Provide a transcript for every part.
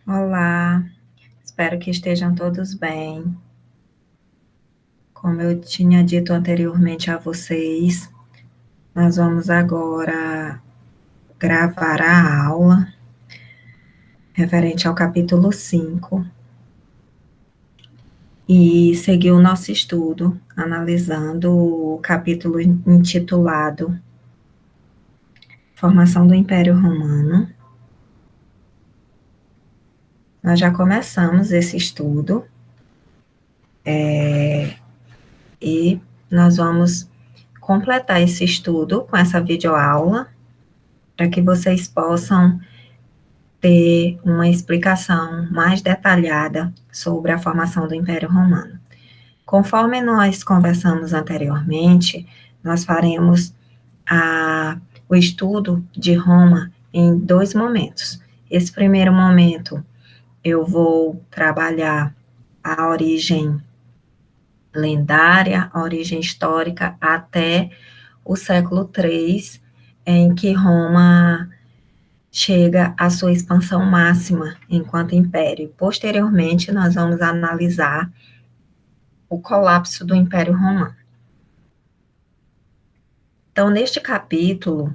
Olá, espero que estejam todos bem. Como eu tinha dito anteriormente a vocês, nós vamos agora gravar a aula referente ao capítulo 5 e seguir o nosso estudo analisando o capítulo intitulado Formação do Império Romano. Nós já começamos esse estudo e nós vamos completar esse estudo com essa videoaula para que vocês possam ter uma explicação mais detalhada sobre a formação do Império Romano. Conforme nós conversamos anteriormente, nós faremos o estudo de Roma em 2 momentos. Esse primeiro momento, eu vou trabalhar a origem lendária, a origem histórica, até o século III, em que Roma chega à sua expansão máxima enquanto império. Posteriormente, nós vamos analisar o colapso do Império Romano. Então, neste capítulo,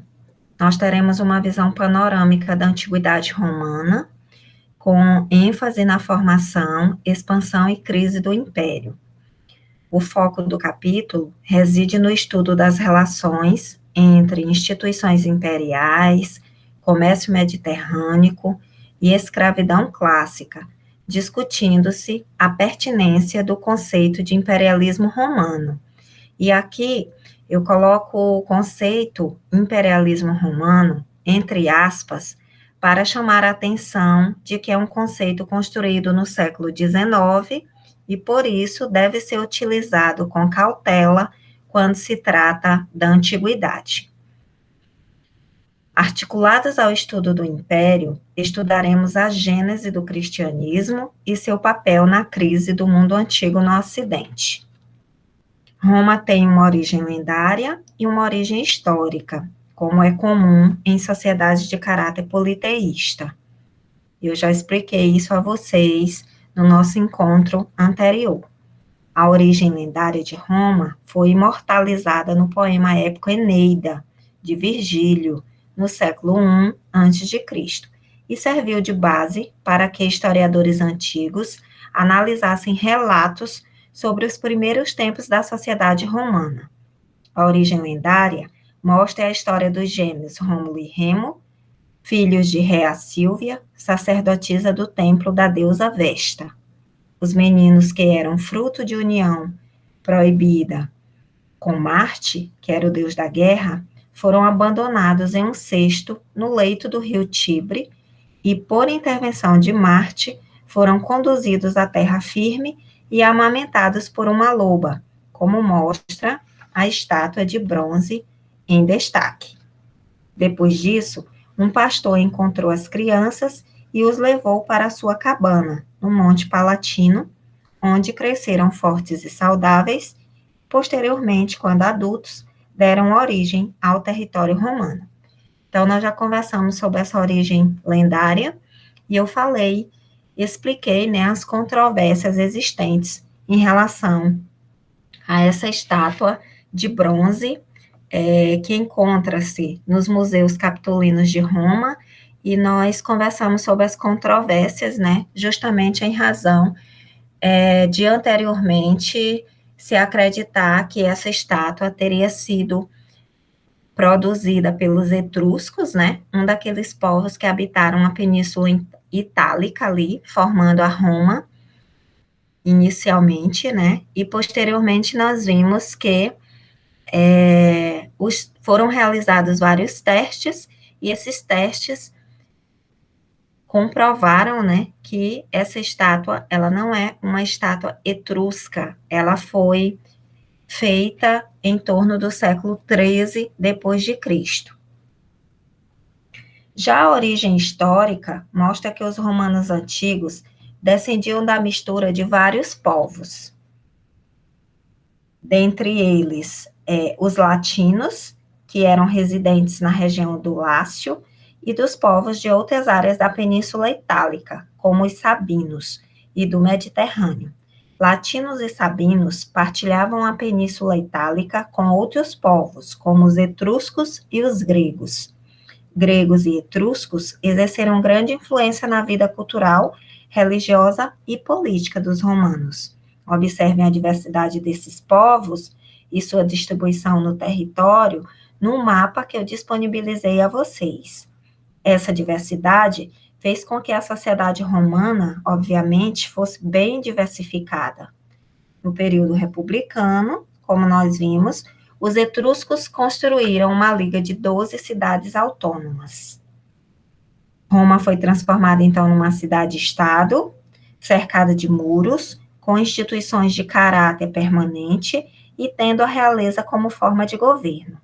nós teremos uma visão panorâmica da antiguidade romana, com ênfase na formação, expansão e crise do império. O foco do capítulo reside no estudo das relações entre instituições imperiais, comércio mediterrâneo e escravidão clássica, discutindo-se a pertinência do conceito de imperialismo romano. E aqui eu coloco o conceito imperialismo romano, entre aspas, para chamar a atenção de que é um conceito construído no século XIX e, por isso, deve ser utilizado com cautela quando se trata da antiguidade. Articulados ao estudo do Império, estudaremos a gênese do cristianismo e seu papel na crise do mundo antigo no Ocidente. Roma tem uma origem lendária e uma origem histórica, como é comum em sociedades de caráter politeísta. Eu já expliquei isso a vocês no nosso encontro anterior. A origem lendária de Roma foi imortalizada no poema épico Eneida, de Virgílio, no século I a.C., e serviu de base para que historiadores antigos analisassem relatos sobre os primeiros tempos da sociedade romana. A origem lendária mostra a história dos gêmeos Rômulo e Remo, filhos de Réa Sílvia, sacerdotisa do templo da deusa Vesta. Os meninos que eram fruto de união proibida com Marte, que era o deus da guerra, foram abandonados em um cesto no leito do rio Tibre e, por intervenção de Marte, foram conduzidos à terra firme e amamentados por uma loba, como mostra a estátua de bronze em destaque. Depois disso, um pastor encontrou as crianças e os levou para a sua cabana, no Monte Palatino, onde cresceram fortes e saudáveis. Posteriormente, quando adultos, deram origem ao território romano. Então, nós já conversamos sobre essa origem lendária, e eu expliquei, né, as controvérsias existentes em relação a essa estátua de bronze, que encontra-se nos museus capitolinos de Roma, e nós conversamos sobre as controvérsias, né, justamente em razão de anteriormente se acreditar que essa estátua teria sido produzida pelos etruscos, né, um daqueles povos que habitaram a Península Itálica ali, formando a Roma, inicialmente, né, e posteriormente nós vimos que foram realizados vários testes, e esses testes comprovaram, né, que essa estátua, ela não é uma estátua etrusca, ela foi feita em torno do século XIII depois de Cristo. Já a origem histórica mostra que os romanos antigos descendiam da mistura de vários povos. Dentre eles, os latinos, que eram residentes na região do Lácio, e dos povos de outras áreas da Península Itálica, como os sabinos, e do Mediterrâneo. Latinos e sabinos partilhavam a Península Itálica com outros povos, como os etruscos e os gregos. Gregos e etruscos exerceram grande influência na vida cultural, religiosa e política dos romanos. Observem a diversidade desses povos e sua distribuição no território no mapa que eu disponibilizei a vocês. Essa diversidade fez com que a sociedade romana, obviamente, fosse bem diversificada. No período republicano, como nós vimos, os etruscos construíram uma liga de 12 cidades autônomas. Roma foi transformada, então, numa cidade-estado, cercada de muros, com instituições de caráter permanente e tendo a realeza como forma de governo.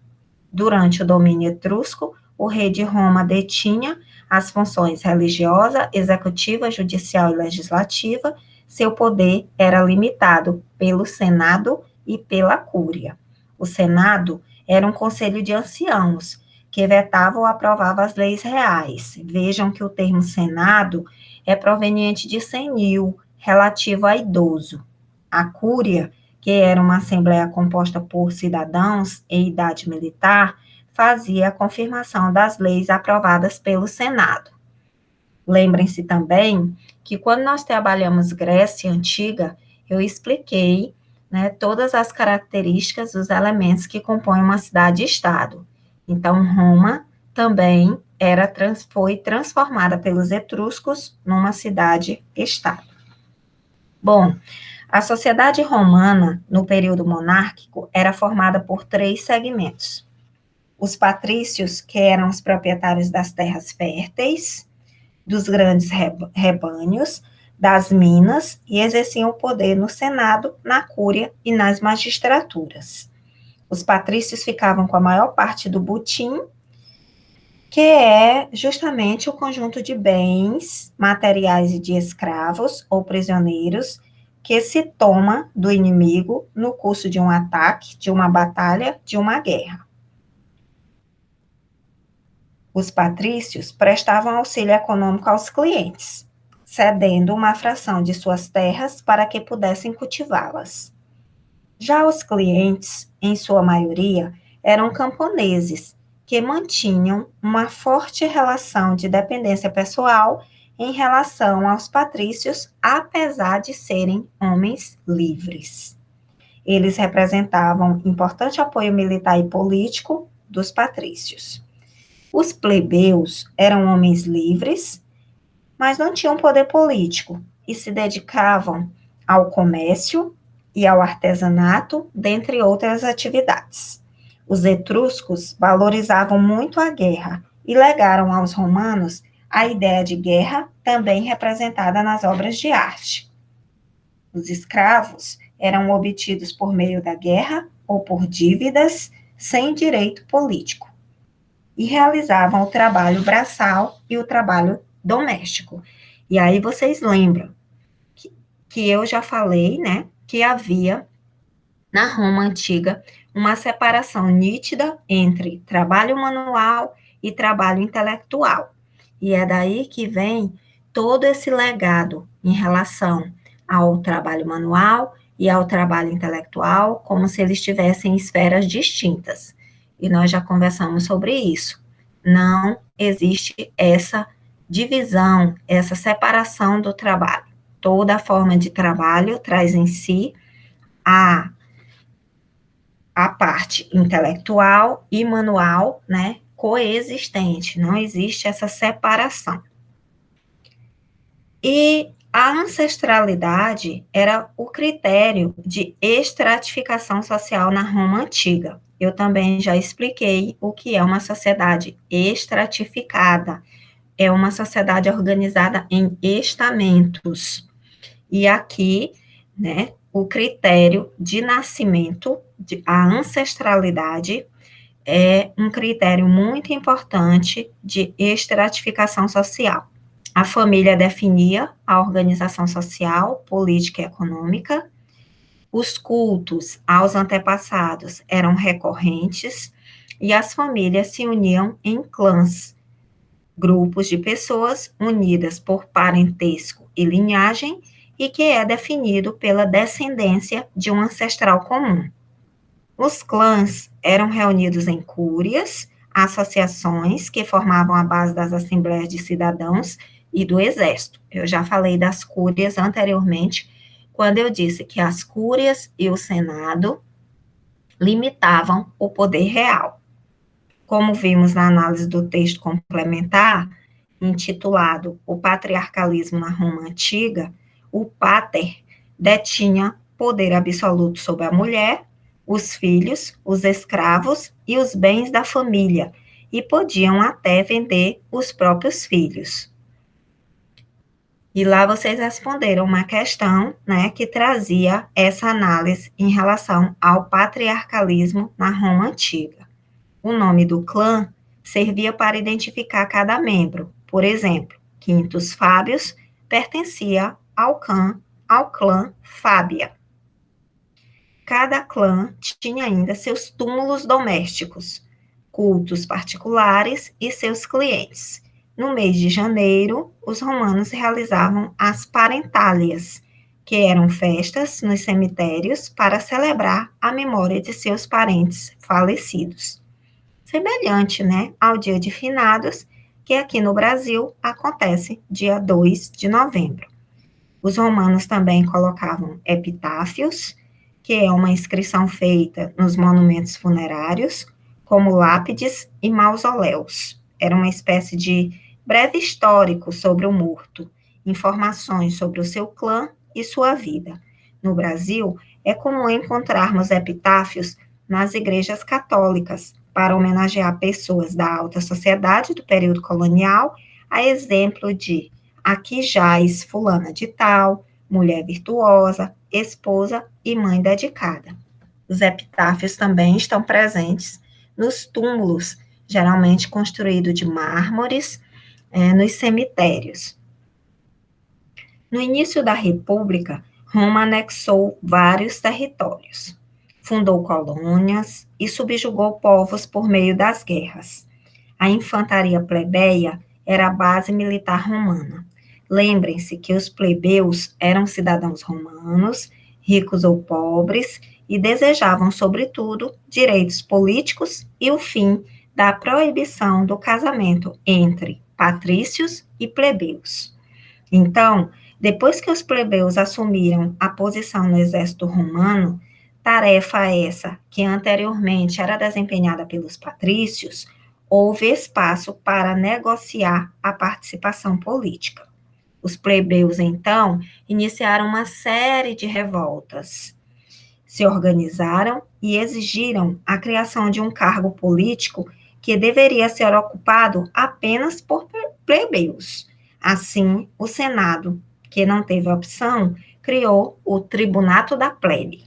Durante o domínio etrusco, o rei de Roma detinha as funções religiosa, executiva, judicial e legislativa. Seu poder era limitado pelo Senado e pela Cúria. O Senado era um conselho de anciãos, que vetava ou aprovava as leis reais. Vejam que o termo Senado é proveniente de senil, relativo a idoso. A Cúria, que era uma assembleia composta por cidadãos em idade militar, fazia a confirmação das leis aprovadas pelo Senado. Lembrem-se também que quando nós trabalhamos Grécia Antiga, eu expliquei, né, todas as características dos elementos que compõem uma cidade-estado. Então, Roma também foi transformada pelos etruscos numa cidade-estado. Bom, a sociedade romana, no período monárquico, era formada por 3 segmentos. Os patrícios, que eram os proprietários das terras férteis, dos grandes rebanhos, das minas, e exerciam o poder no Senado, na Cúria e nas magistraturas. Os patrícios ficavam com a maior parte do butim, que é justamente o conjunto de bens materiais e de escravos ou prisioneiros que se toma do inimigo no curso de um ataque, de uma batalha, de uma guerra. Os patrícios prestavam auxílio econômico aos clientes, cedendo uma fração de suas terras para que pudessem cultivá-las. Já os clientes, em sua maioria, eram camponeses, que mantinham uma forte relação de dependência pessoal em relação aos patrícios, apesar de serem homens livres. Eles representavam importante apoio militar e político dos patrícios. Os plebeus eram homens livres, mas não tinham poder político e se dedicavam ao comércio e ao artesanato, dentre outras atividades. Os etruscos valorizavam muito a guerra e legaram aos romanos a ideia de guerra, também representada nas obras de arte. Os escravos eram obtidos por meio da guerra ou por dívidas, sem direito político, e realizavam o trabalho braçal e o trabalho doméstico. E aí vocês lembram que eu já falei, né, que havia na Roma antiga uma separação nítida entre trabalho manual e trabalho intelectual. E é daí que vem todo esse legado em relação ao trabalho manual e ao trabalho intelectual, como se eles tivessem esferas distintas. E nós já conversamos sobre isso. Não existe essa divisão, essa separação do trabalho. Toda forma de trabalho traz em si a parte intelectual e manual, né, coexistente, não existe essa separação. E a ancestralidade era o critério de estratificação social na Roma antiga. Eu também já expliquei o que é uma sociedade estratificada. É uma sociedade organizada em estamentos. E aqui, né, o critério de nascimento, a ancestralidade, é um critério muito importante de estratificação social. A família definia a organização social, política e econômica. Os cultos aos antepassados eram recorrentes e as famílias se uniam em clãs. grupos de pessoas unidas por parentesco e linhagem e que é definido pela descendência de um ancestral comum. Os clãs eram reunidos em cúrias, associações que formavam a base das assembleias de cidadãos e do exército. Eu já falei das cúrias anteriormente, quando eu disse que as cúrias e o Senado limitavam o poder real. Como vimos na análise do texto complementar, intitulado O Patriarcalismo na Roma Antiga, o pater detinha poder absoluto sobre a mulher, os filhos, os escravos e os bens da família, e podiam até vender os próprios filhos. E lá vocês responderam uma questão, né, que trazia essa análise em relação ao patriarcalismo na Roma Antiga. O nome do clã servia para identificar cada membro. Por exemplo, Quintus Fábios pertencia ao clã Fábia. Cada clã tinha ainda seus túmulos domésticos, cultos particulares e seus clientes. No mês de janeiro, os romanos realizavam as parentálias, que eram festas nos cemitérios para celebrar a memória de seus parentes falecidos. Semelhante, né, ao Dia de Finados, que aqui no Brasil acontece dia 2 de novembro. Os romanos também colocavam epitáfios, que é uma inscrição feita nos monumentos funerários, como lápides e mausoléus. Era uma espécie de breve histórico sobre o morto, informações sobre o seu clã e sua vida. No Brasil, é comum encontrarmos epitáfios nas igrejas católicas, para homenagear pessoas da alta sociedade do período colonial, a exemplo de aqui jaz fulana de tal, mulher virtuosa, esposa e mãe dedicada. Os epitáfios também estão presentes nos túmulos, geralmente construídos de mármores, nos cemitérios. No início da República, Roma anexou vários territórios, fundou colônias e subjugou povos por meio das guerras. A infantaria plebeia era a base militar romana. Lembrem-se que os plebeus eram cidadãos romanos, ricos ou pobres, e desejavam, sobretudo, direitos políticos e o fim da proibição do casamento entre patrícios e plebeus. Então, depois que os plebeus assumiram a posição no exército romano, tarefa essa que anteriormente era desempenhada pelos patrícios, houve espaço para negociar a participação política. Os plebeus, então, iniciaram uma série de revoltas. Se organizaram e exigiram a criação de um cargo político que deveria ser ocupado apenas por plebeus. Assim, o Senado, que não teve opção, criou o Tribunato da Plebe.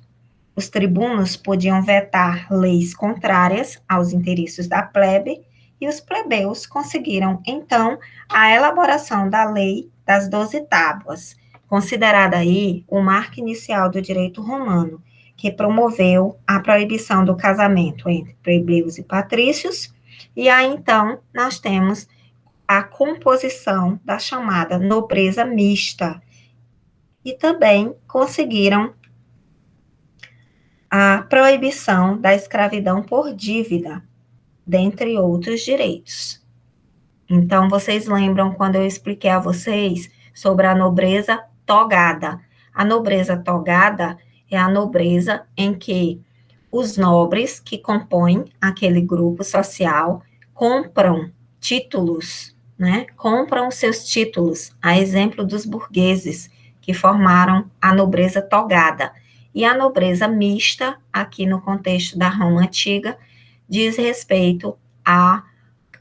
Os tribunos podiam vetar leis contrárias aos interesses da plebe, e os plebeus conseguiram, então, a elaboração da Lei das 12 Tábuas, considerada aí o marco inicial do direito romano, que promoveu a proibição do casamento entre plebeus e patrícios, e aí, então, nós temos a composição da chamada nobreza mista, e também conseguiram a proibição da escravidão por dívida, dentre outros direitos. Então, vocês lembram quando eu expliquei a vocês sobre a nobreza togada? A nobreza togada é a nobreza em que os nobres que compõem aquele grupo social compram títulos, né? Compram seus títulos, a exemplo dos burgueses que formaram a nobreza togada. E a nobreza mista, aqui no contexto da Roma Antiga, diz respeito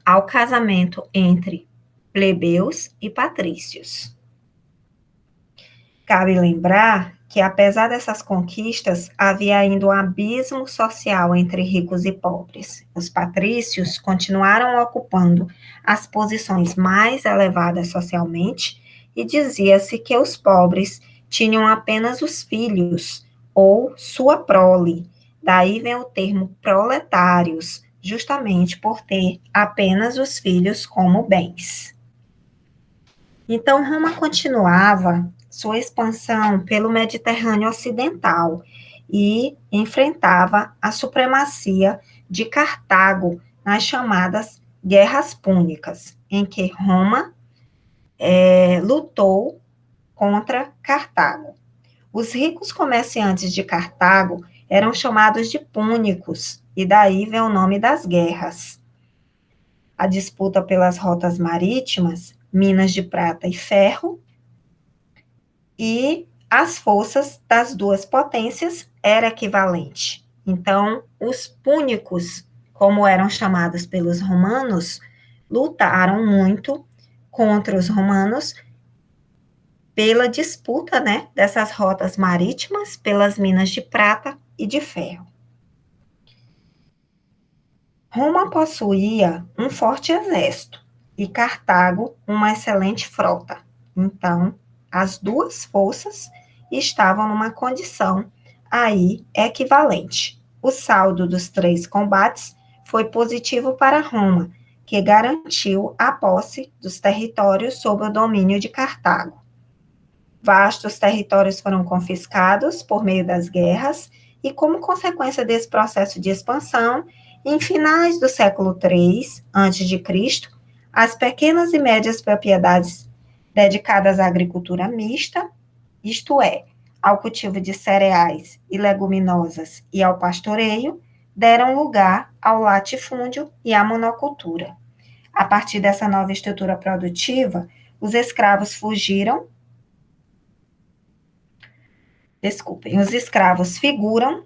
ao casamento entre plebeus e patrícios. Cabe lembrar que, apesar dessas conquistas, havia ainda um abismo social entre ricos e pobres. Os patrícios continuaram ocupando as posições mais elevadas socialmente e dizia-se que os pobres tinham apenas os filhos ou sua prole. Daí vem o termo proletários, justamente por ter apenas os filhos como bens. Então, Roma continuava sua expansão pelo Mediterrâneo Ocidental e enfrentava a supremacia de Cartago nas chamadas Guerras Púnicas, em que Roma lutou contra Cartago. Os ricos comerciantes de Cartago eram chamados de púnicos, e daí vem o nome das guerras. A disputa pelas rotas marítimas, minas de prata e ferro, e as forças das duas potências era equivalente. Então, os púnicos, como eram chamados pelos romanos, lutaram muito contra os romanos pela disputa, né, dessas rotas marítimas, pelas minas de prata e de ferro. Roma possuía um forte exército e Cartago uma excelente frota. Então, as duas forças estavam numa condição aí equivalente. O saldo dos 3 combates foi positivo para Roma, que garantiu a posse dos territórios sob o domínio de Cartago. Vastos territórios foram confiscados por meio das guerras e, como consequência desse processo de expansão, em finais do século III a.C., as pequenas e médias propriedades dedicadas à agricultura mista, isto é, ao cultivo de cereais e leguminosas e ao pastoreio, deram lugar ao latifúndio e à monocultura. A partir dessa nova estrutura produtiva, os escravos figuram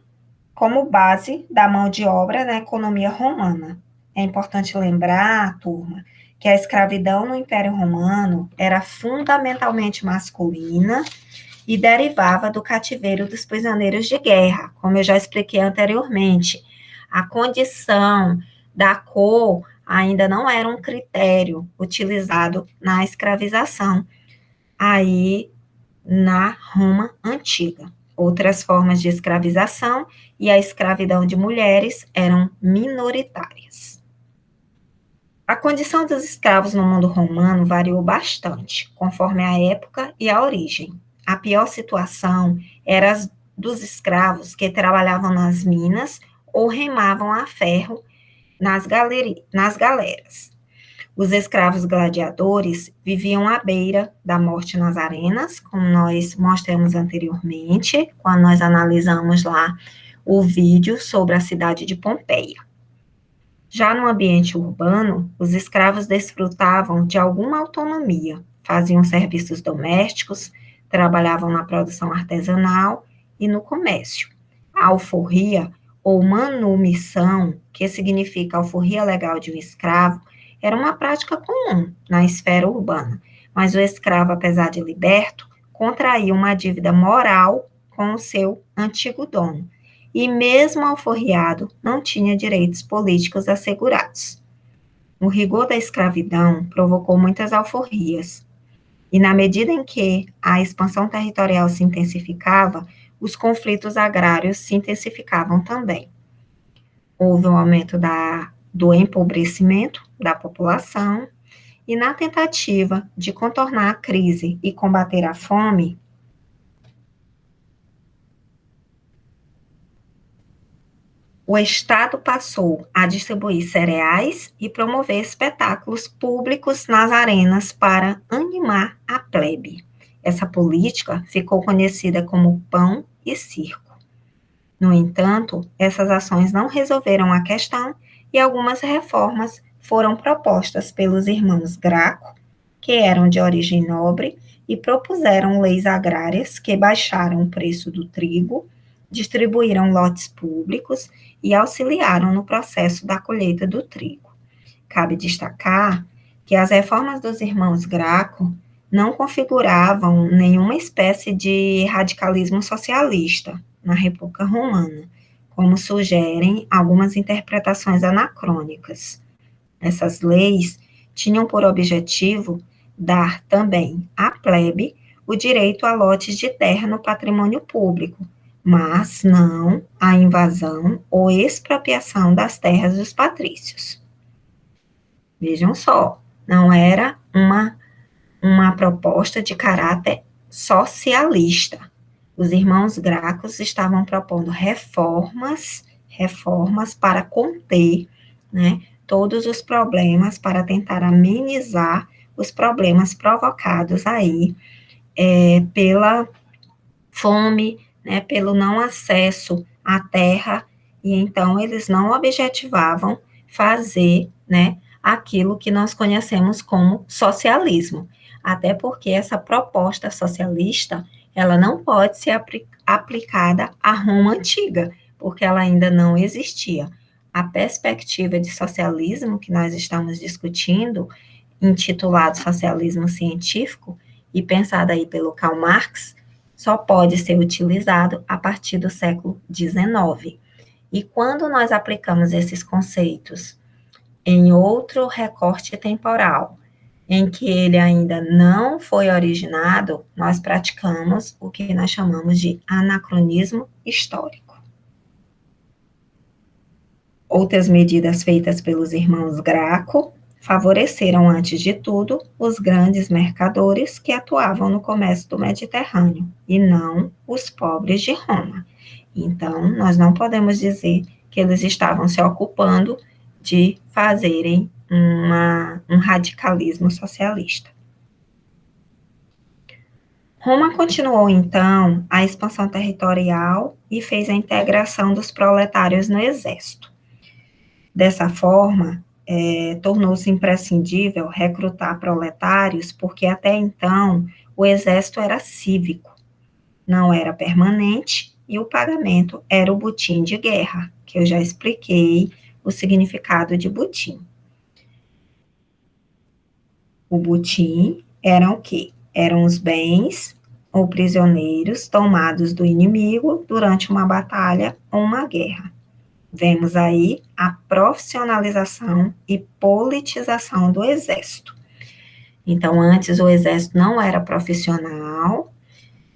como base da mão de obra na economia romana. É importante lembrar, turma, que a escravidão no Império Romano era fundamentalmente masculina e derivava do cativeiro dos prisioneiros de guerra, como eu já expliquei anteriormente. A condição da cor ainda não era um critério utilizado na escravização aí na Roma antiga. Outras formas de escravização e a escravidão de mulheres eram minoritárias. A condição dos escravos no mundo romano variou bastante, conforme a época e a origem. A pior situação era a dos escravos que trabalhavam nas minas ou remavam a ferro nas galeras. Os escravos gladiadores viviam à beira da morte nas arenas, como nós mostramos anteriormente, quando nós analisamos lá o vídeo sobre a cidade de Pompeia. Já no ambiente urbano, os escravos desfrutavam de alguma autonomia, faziam serviços domésticos, trabalhavam na produção artesanal e no comércio. A alforria, ou manumissão, que significa alforria legal de um escravo, era uma prática comum na esfera urbana, mas o escravo, apesar de liberto, contraía uma dívida moral com o seu antigo dono, e mesmo alforriado não tinha direitos políticos assegurados. O rigor da escravidão provocou muitas alforrias, e na medida em que a expansão territorial se intensificava, os conflitos agrários se intensificavam também. Houve um aumento do empobrecimento da população, e na tentativa de contornar a crise e combater a fome, o Estado passou a distribuir cereais e promover espetáculos públicos nas arenas para animar a plebe. Essa política ficou conhecida como pão e circo. No entanto, essas ações não resolveram a questão e algumas reformas foram propostas pelos irmãos Graco, que eram de origem nobre, e propuseram leis agrárias que baixaram o preço do trigo, distribuíram lotes públicos e auxiliaram no processo da colheita do trigo. Cabe destacar que as reformas dos irmãos Graco não configuravam nenhuma espécie de radicalismo socialista na República Romana, como sugerem algumas interpretações anacrônicas. Essas leis tinham por objetivo dar também à plebe o direito a lotes de terra no patrimônio público, mas não a invasão ou expropriação das terras dos patrícios. Vejam só, não era uma proposta de caráter socialista. Os irmãos Gracos estavam propondo reformas para conter, né, todos os problemas, para tentar amenizar os problemas provocados aí pela fome, né, pelo não acesso à terra, e então eles não objetivavam fazer, né, aquilo que nós conhecemos como socialismo, até porque essa proposta socialista, ela não pode ser aplicada à Roma antiga, porque ela ainda não existia. A perspectiva de socialismo que nós estamos discutindo, intitulado Socialismo Científico, e pensada aí pelo Karl Marx, só pode ser utilizado a partir do século XIX. E quando nós aplicamos esses conceitos em outro recorte temporal, em que ele ainda não foi originado, nós praticamos o que nós chamamos de anacronismo histórico. Outras medidas feitas pelos irmãos Graco favoreceram, antes de tudo, os grandes mercadores que atuavam no comércio do Mediterrâneo, e não os pobres de Roma. Então, nós não podemos dizer que eles estavam se ocupando de fazerem um radicalismo socialista. Roma continuou, então, a expansão territorial e fez a integração dos proletários no exército. Dessa forma, tornou-se imprescindível recrutar proletários, porque até então o exército era cívico, não era permanente, e o pagamento era o butim de guerra, que eu já expliquei o significado de butim. O butim eram o quê? Eram os bens ou prisioneiros tomados do inimigo durante uma batalha ou uma guerra. Vemos aí a profissionalização e politização do exército. Então, antes o exército não era profissional,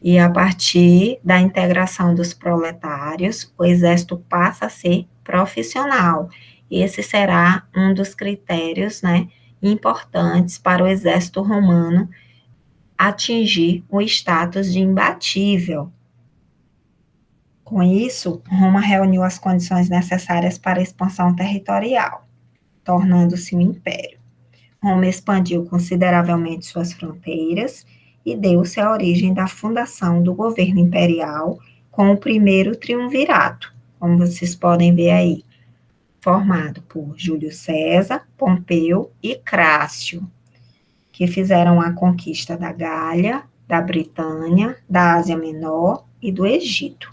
e a partir da integração dos proletários, o exército passa a ser profissional. Esse será um dos critérios, né, importantes para o exército romano atingir o status de imbatível. Com isso, Roma reuniu as condições necessárias para a expansão territorial, tornando-se um império. Roma expandiu consideravelmente suas fronteiras e deu-se a origem da fundação do governo imperial com o primeiro triunvirato, como vocês podem ver aí, formado por Júlio César, Pompeu e Crácio, que fizeram a conquista da Gália, da Britânia, da Ásia Menor e do Egito.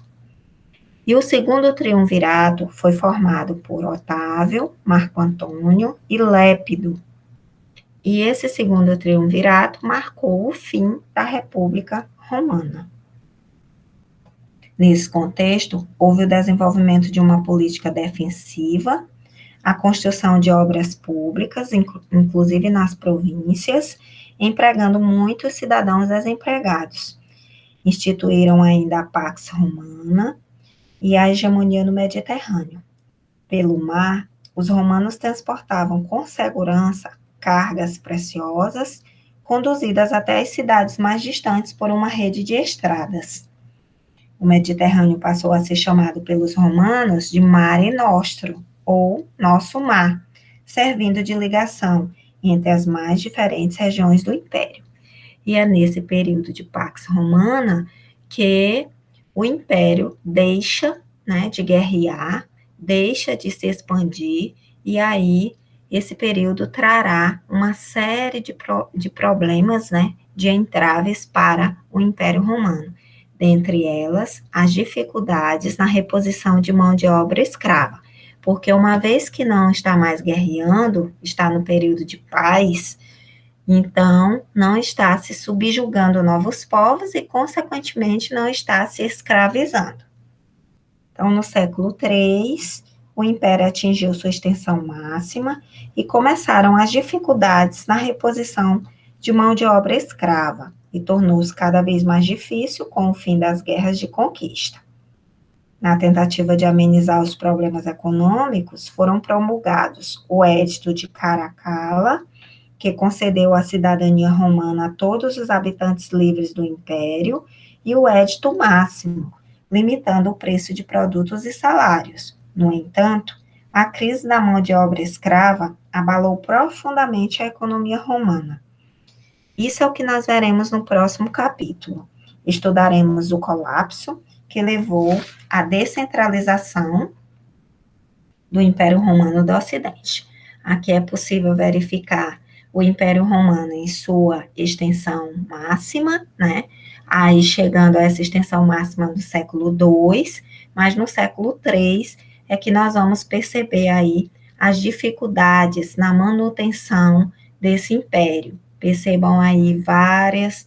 E o segundo triunvirato foi formado por Otávio, Marco Antônio e Lépido. E esse segundo triunvirato marcou o fim da República Romana. Nesse contexto, houve o desenvolvimento de uma política defensiva, a construção de obras públicas, inclusive nas províncias, empregando muitos cidadãos desempregados. Instituíram ainda a Pax Romana e a hegemonia no Mediterrâneo. Pelo mar, os romanos transportavam com segurança cargas preciosas, conduzidas até as cidades mais distantes por uma rede de estradas. O Mediterrâneo passou a ser chamado pelos romanos de Mare Nostrum, ou Nosso Mar, servindo de ligação entre as mais diferentes regiões do Império. E é nesse período de Pax Romana que o Império deixa, né, de guerrear, deixa de se expandir, e aí esse período trará uma série de problemas, né, de entraves para o Império Romano. Dentre elas, as dificuldades na reposição de mão de obra escrava, porque uma vez que não está mais guerreando, está no período de paz, então não está se subjugando novos povos e, consequentemente, não está se escravizando. Então, no século III, o Império atingiu sua extensão máxima e começaram as dificuldades na reposição de mão de obra escrava, e tornou-se cada vez mais difícil com o fim das guerras de conquista. Na tentativa de amenizar os problemas econômicos, foram promulgados o Edito de Caracalla, que concedeu a cidadania romana a todos os habitantes livres do império, e o Edito Máximo, limitando o preço de produtos e salários. No entanto, a crise da mão de obra escrava abalou profundamente a economia romana. Isso é o que nós veremos no próximo capítulo. Estudaremos o colapso, que levou à descentralização do Império Romano do Ocidente. Aqui é possível verificar o Império Romano em sua extensão máxima, né? Aí chegando a essa extensão máxima do século II, mas no século III é que nós vamos perceber aí as dificuldades na manutenção desse império. Percebam aí vários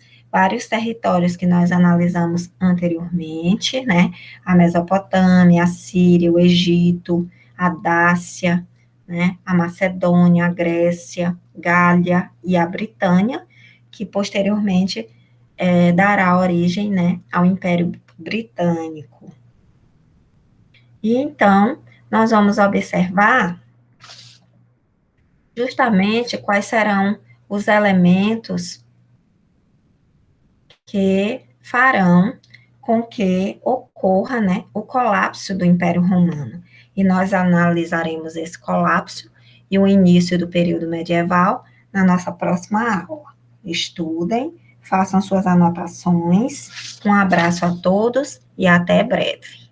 territórios que nós analisamos anteriormente, né? A Mesopotâmia, a Síria, o Egito, a Dácia, né? A Macedônia, a Grécia, Gália e a Britânia, que posteriormente dará origem, né, ao Império Britânico. E então, nós vamos observar justamente quais serão os elementos que farão com que ocorra, né, o colapso do Império Romano. E nós analisaremos esse colapso e o início do período medieval na nossa próxima aula. Estudem, façam suas anotações. Um abraço a todos e até breve.